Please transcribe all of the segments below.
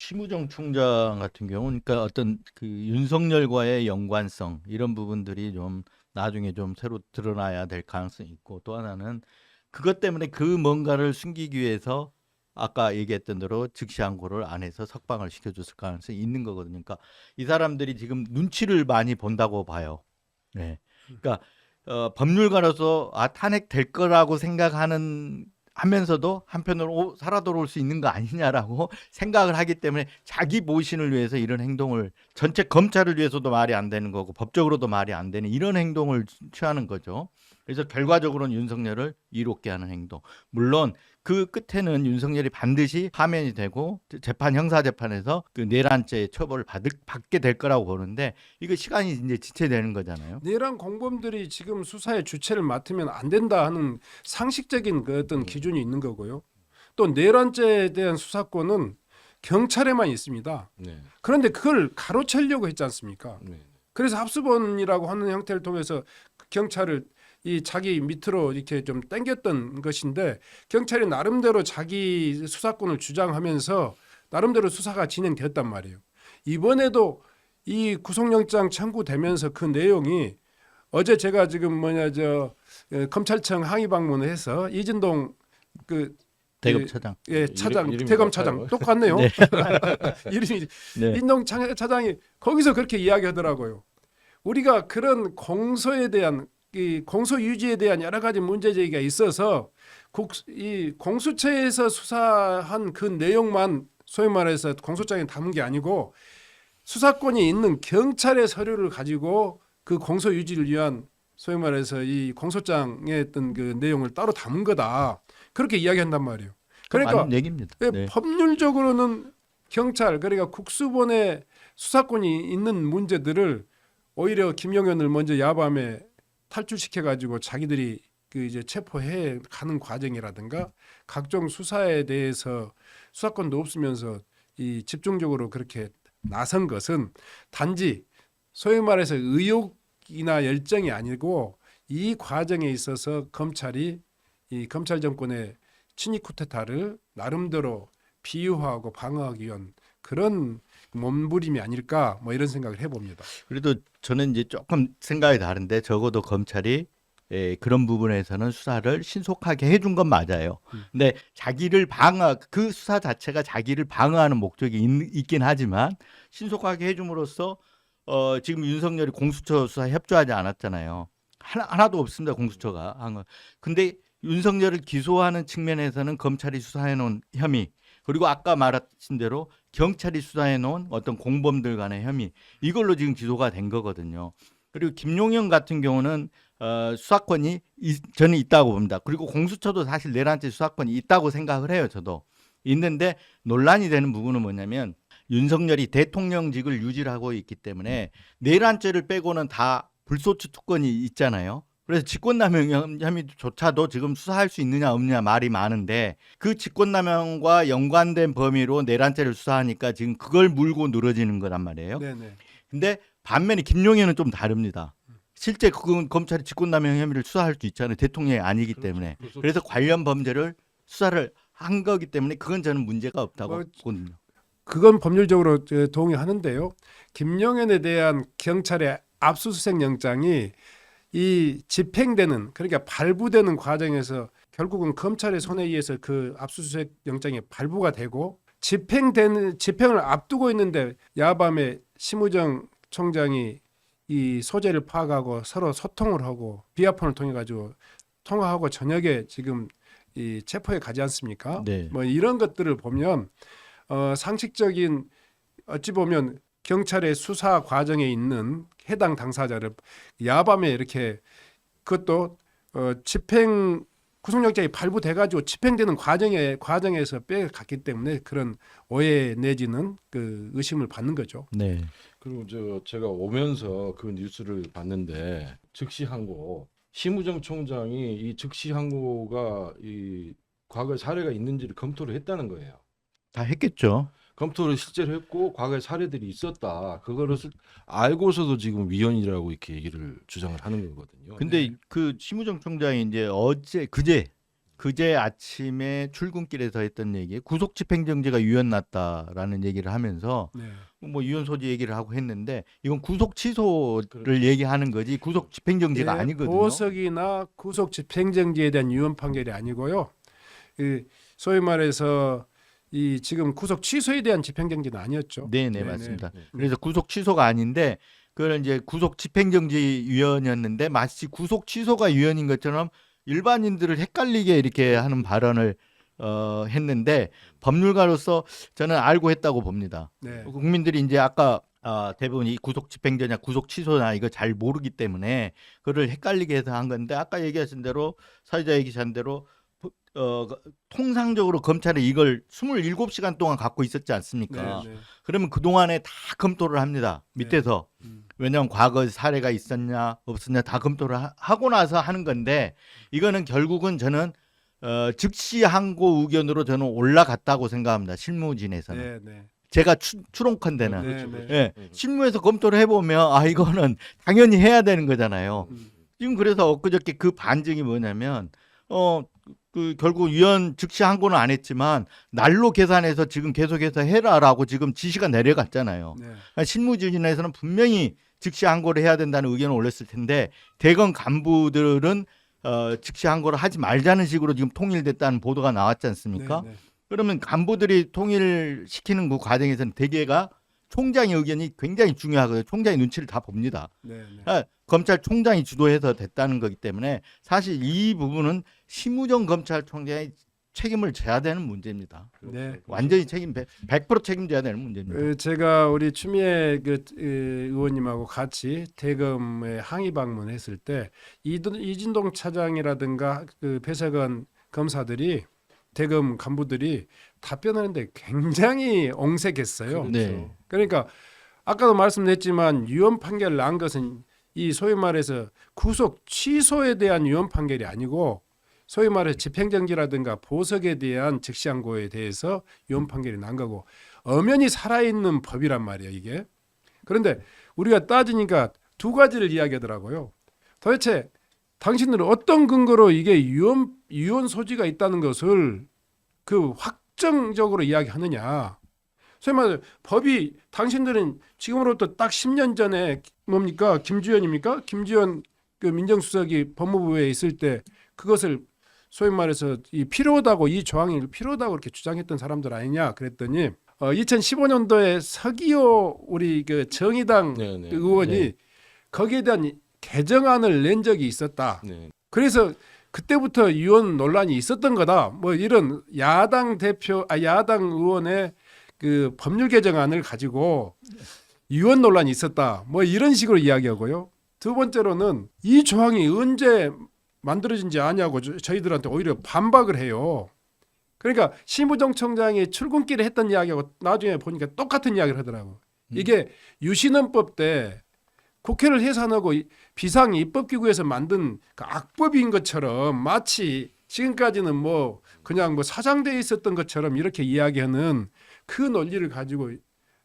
심우정 총장 같은 경우는 그러니까 어떤 그 윤석열과의 연관성 이런 부분들이 좀 나중에 좀 새로 드러나야 될 가능성이 있고 또 하나는 그것 때문에 그 뭔가를 숨기기 위해서 아까 얘기했던 대로 즉시 항고를 안 해서 석방을 시켜줬을 가능성이 있는 거거든요. 그러니까 이 사람들이 지금 눈치를 많이 본다고 봐요. 네. 그러니까 법률가로서 탄핵될 거라고 생각하는 하면서도 한편으로 살아 돌아올 수 있는 거 아니냐라고 생각을 하기 때문에 자기 모신을 위해서 이런 행동을 전체 검찰을 위해서도 말이 안 되는 거고 법적으로도 말이 안 되는 이런 행동을 취하는 거죠. 그래서 결과적으로는 윤석열을 이롭게 하는 행동. 물론 그 끝에는 윤석열이 반드시 파면이 되고 형사 재판에서 그 내란죄 처벌을 받게 될 거라고 보는데 이거 시간이 이제 지체되는 거잖아요. 내란 공범들이 지금 수사의 주체를 맡으면 안 된다 하는 상식적인 그 어떤 기준이 있는 거고요. 또 내란죄에 대한 수사권은 경찰에만 있습니다. 네. 그런데 그걸 가로채려고 했지 않습니까? 네. 그래서 합수본이라고 하는 형태를 통해서 경찰을 이 자기 밑으로 이렇게 좀 당겼던 것인데 경찰이 나름대로 자기 수사권을 주장하면서 나름대로 수사가 진행됐단 말이에요. 이번에도 이 구속영장 청구되면서 그 내용이 어제 제가 지금 검찰청 항의 방문을 해서 이진동 그 대검차장. 차장 이름이 대검차장 같아요. 똑같네요. 네. 이름이 네. 인동 차장이 거기서 그렇게 이야기하더라고요. 우리가 그런 공소에 대한 이 공소 유지에 대한 여러 가지 문제 제기가 있어서 이 공수처에서 수사한 그 내용만 소위 말해서 공소장에 담은 게 아니고 수사권이 있는 경찰의 서류를 가지고 그 공소 유지를 위한 소위 말해서 이 공소장의 어떤 그 내용을 따로 담은 거다. 그렇게 이야기한단 말이에요. 그러니까 맞는 얘기입니다. 네. 법률적으로는 경찰 그러니까 국수본의 수사권이 있는 문제들을 오히려 김용현을 먼저 야밤에 탈출시켜 가지고 자기들이 그 이제 체포해 가는 과정이라든가 각종 수사에 대해서 수사권도 없으면서 이 집중적으로 그렇게 나선 것은 단지 소위 말해서 의욕이나 열정이 아니고 이 과정에 있어서 검찰이 이 검찰 정권의 친위 쿠데타를 나름대로 비유하고 방어하기 위한 그런 몸부림이 아닐까 뭐 이런 생각을 해봅니다. 그래도 저는 이제 조금 생각이 다른데 적어도 검찰이 그런 부분에서는 수사를 신속하게 해준 건 맞아요. 근데 그 수사 자체가 자기를 방어하는 목적이 있긴 하지만 신속하게 해줌으로써 지금 윤석열이 공수처 수사에 협조하지 않았잖아요. 하나도 없습니다. 공수처가 한 건. 근데 윤석열을 기소하는 측면에서는 검찰이 수사해 놓은 혐의 그리고 아까 말하신 대로 경찰이 수사해 놓은 어떤 공범들 간의 혐의 이걸로 지금 기소가 된 거거든요. 그리고 김용현 같은 경우는 수사권이 저는 있다고 봅니다. 그리고 공수처도 사실 내란죄 수사권이 있다고 생각을 해요. 저도 있는데 논란이 되는 부분은 뭐냐면 윤석열이 대통령직을 유지하고 있기 때문에 내란죄를 빼고는 다 불소추 특권이 있잖아요. 그래서 직권남용 혐의조차도 지금 수사할 수 있느냐 없느냐 말이 많은데 그 직권남용과 연관된 범위로 내란죄를 수사하니까 지금 그걸 물고 늘어지는 거란 말이에요. 네네. 근데 반면에 김용현은 좀 다릅니다. 실제 그건 검찰이 직권남용 혐의를 수사할 수 있잖아요. 대통령이 아니기 때문에. 그래서 관련 범죄를 수사를 한 거기 때문에 그건 저는 문제가 없다고 보거든요. 그건 법률적으로 동의하는데요. 김용현에 대한 경찰의 압수수색 영장이 이 집행되는 그러니까 발부되는 과정에서 결국은 검찰의 손에 의해서 그 압수수색 영장이 발부가 되고 집행을 앞두고 있는데 야밤에 심우정 총장이 이 소재를 파악하고 서로 소통을 하고 비아폰을 통해 가지고 통화하고 저녁에 지금 이 체포에 가지 않습니까? 네. 뭐 이런 것들을 보면 상식적인 어찌 보면 경찰의 수사 과정에 있는 해당 당사자를 야밤에 이렇게 그것도 집행 구속영장이 발부돼 가지고 집행되는 과정에서 빼갔기 때문에 그런 오해 내지는 그 의심을 받는 거죠. 네. 그리고 제가 오면서 그 뉴스를 봤는데 즉시 항고 심우정 총장이 이 즉시 항고가 이 과거에 사례가 있는지를 검토를 했다는 거예요. 다 했겠죠. 검토를 실제로 했고 과거에 사례들이 있었다. 그거를 알고서도 지금 위헌이라고 이렇게 얘기를 주장을 하는 거거든요. 근데 그 심우정 총장이 이제 그제 그제 아침에 출근길에서 했던 얘기, 구속 집행정지가 유연 났다라는 얘기를 하면서 네. 뭐 유연 소지 얘기를 하고 했는데 이건 구속 취소를 얘기하는 거지 구속 집행정지가 네, 아니거든요. 보석이나 구속 집행정지에 대한 유언 판결이 아니고요. 소위 말해서 이 지금 구속 취소에 대한 집행정지는 아니었죠. 네네 맞습니다. 네. 그래서 구속 취소가 아닌데 그걸 이제 구속 집행정지 유연이었는데 마치 구속 취소가 유연인 것처럼 일반인들을 헷갈리게 이렇게 하는 발언을 했는데 법률가로서 저는 알고 했다고 봅니다. 네. 국민들이 이제 아까 대부분 이 구속 집행전이나 구속 취소나 이거 잘 모르기 때문에 그를 헷갈리게 해서 한 건데 아까 얘기하신 대로 사회자 얘기하신 대로 통상적으로 검찰이 이걸 27시간 동안 갖고 있었지 않습니까? 네, 네. 그러면 그동안에 다 검토를 합니다. 밑에서. 왜냐하면 과거 사례가 있었냐 없었냐 다 검토를 하고 나서 하는 건데 이거는 결국은 저는 즉시 항고 의견으로 저는 올라갔다고 생각합니다. 실무진에서는. 네, 네. 제가 추론컨대는. 네, 그렇죠, 네. 그렇죠. 예, 실무에서 검토를 해보면 이거는 당연히 해야 되는 거잖아요. 지금 그래서 엊그저께 그 반증이 뭐냐면 그 결국 위원 즉시 항고는 안 했지만 날로 계산해서 지금 계속해서 해라라고 지금 지시가 내려갔잖아요. 네. 그러니까 실무진에서는 분명히 즉시 항고를 해야 된다는 의견을 올렸을 텐데 대검 간부들은 즉시 항고를 하지 말자는 식으로 지금 통일됐다는 보도가 나왔지 않습니까? 네, 네. 그러면 간부들이 통일시키는 그 과정에서는 대개가 총장의 의견이 굉장히 중요하거든요. 총장의 눈치를 다 봅니다. 네, 네. 그러니까 검찰총장이 주도해서 됐다는 거기 때문에 사실 이 부분은 심우정 검찰총장이 책임을 져야 되는 문제입니다. 네. 완전히 100% 책임져야 되는 문제입니다. 제가 우리 추미애 의원님하고 같이 대검에 항의 방문했을 때 이진동 차장이라든가 그 배석원 검사들이 대검 간부들이 답변하는데 굉장히 옹색했어요. 네. 그러니까 아까도 말씀드렸지만 유언 판결을 난 것은 이 소위 말해서 구속 취소에 대한 유언 판결이 아니고 소위 말해서 집행정지라든가 보석에 대한 즉시항고에 대해서 유언 판결이 난 거고 엄연히 살아있는 법이란 말이에요 이게. 그런데 우리가 따지니까 두 가지를 이야기하더라고요. 도대체 당신들은 어떤 근거로 이게 유언 소지가 있다는 것을 그 확정적으로 이야기하느냐. 소위 말해 법이 당신들은 지금으로부터 딱 10년 전에 뭡니까 김주현입니까? 김주현 그 민정수석이 법무부에 있을 때 그것을 소위 말해서 이 필요하다고 이 조항이 필요하다고 이렇게 주장했던 사람들 아니냐 그랬더니 2015년도에 서기호 우리 그 정의당 네, 네. 의원이 네. 거기에 대한 개정안을 낸 적이 있었다. 네. 그래서 그때부터 유언 논란이 있었던 거다. 뭐 이런 야당 의원의 그 법률 개정안을 가지고 유언 논란이 있었다. 뭐 이런 식으로 이야기하고요. 두 번째로는 이 조항이 언제 만들어진지 아냐고 저희들한테 오히려 반박을 해요. 그러니까 심우정 청장이 출근길에 했던 이야기하고 나중에 보니까 똑같은 이야기를 하더라고. 이게 유신헌법 때 국회를 해산하고 비상 입법기구에서 만든 그 악법인 것처럼 마치 지금까지는 뭐 그냥 뭐 사장되어 있었던 것처럼 이렇게 이야기하는 그 논리를 가지고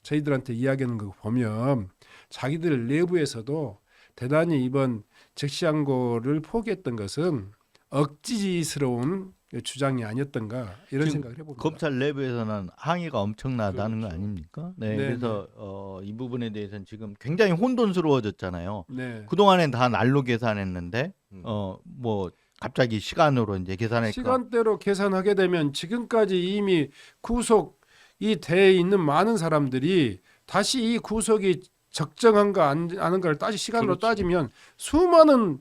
저희들한테 이야기하는 거 보면 자기들 내부에서도 대단히 이번 즉시항고를 포기했던 것은 억지스러운 주장이 아니었던가 이런 지금 생각을 해봅니다. 검찰 내부에서는 항의가 엄청나다는 거 그렇죠. 아닙니까? 네, 네, 그래서 이 부분에 대해서는 지금 굉장히 혼돈스러워졌잖아요. 네. 그동안엔 다 날로 계산했는데 음. 뭐 갑자기 시간으로 이제 계산할까? 시간대로 계산하게 되면 지금까지 이미 구속이 돼 있는 많은 사람들이 다시 이 구속이 적정한가 아닌가를 다시 시간으로 그렇죠. 따지면 수많은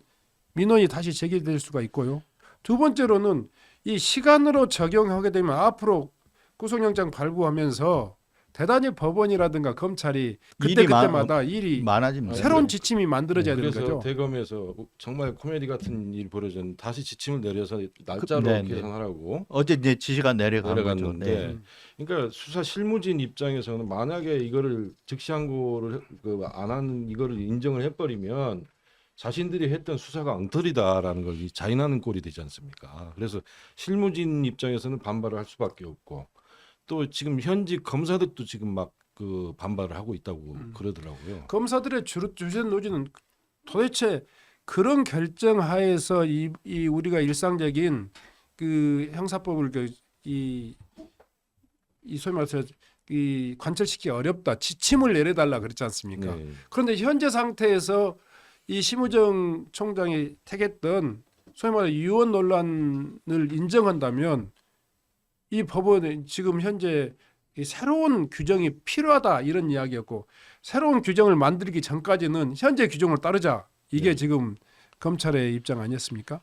민원이 다시 제기될 수가 있고요. 두 번째로는 이 시간으로 적용하게 되면 앞으로 구속영장 발부하면서 대단히 법원이라든가 검찰이 그때마다 일이 많아집니다. 새로운 지침이 만들어져야 되는 그래서 거죠. 대검에서 정말 코미디 같은 일이 벌어졌는데 다시 지침을 내려서 날짜로 네, 네. 계산하라고 어제 이제 지시가 내려간 거죠. 내려갔는데 네. 그러니까 수사 실무진 입장에서는 만약에 이거를 즉시항고를 안 하는 이거를 인정을 해버리면 자신들이 했던 수사가 엉터리다라는 걸 자인하는 꼴이 되지 않습니까? 그래서 실무진 입장에서는 반발을 할 수밖에 없고 또 지금 현직 검사들도 지금 막 그 반발을 하고 있다고 그러더라고요. 검사들의 주된 노지는 도대체 그런 결정하에서 이 우리가 일상적인 그 형사법을 이 소위 말해서 이 관철시키기 어렵다. 지침을 내려달라 그랬지 않습니까? 네. 그런데 현재 상태에서 이 심우정 총장이 택했던 소위 말해 유언 논란을 인정한다면 이 법원에 지금 현재 이 새로운 규정이 필요하다 이런 이야기였고 새로운 규정을 만들기 전까지는 현재 규정을 따르자 이게 네. 지금 검찰의 입장 아니었습니까?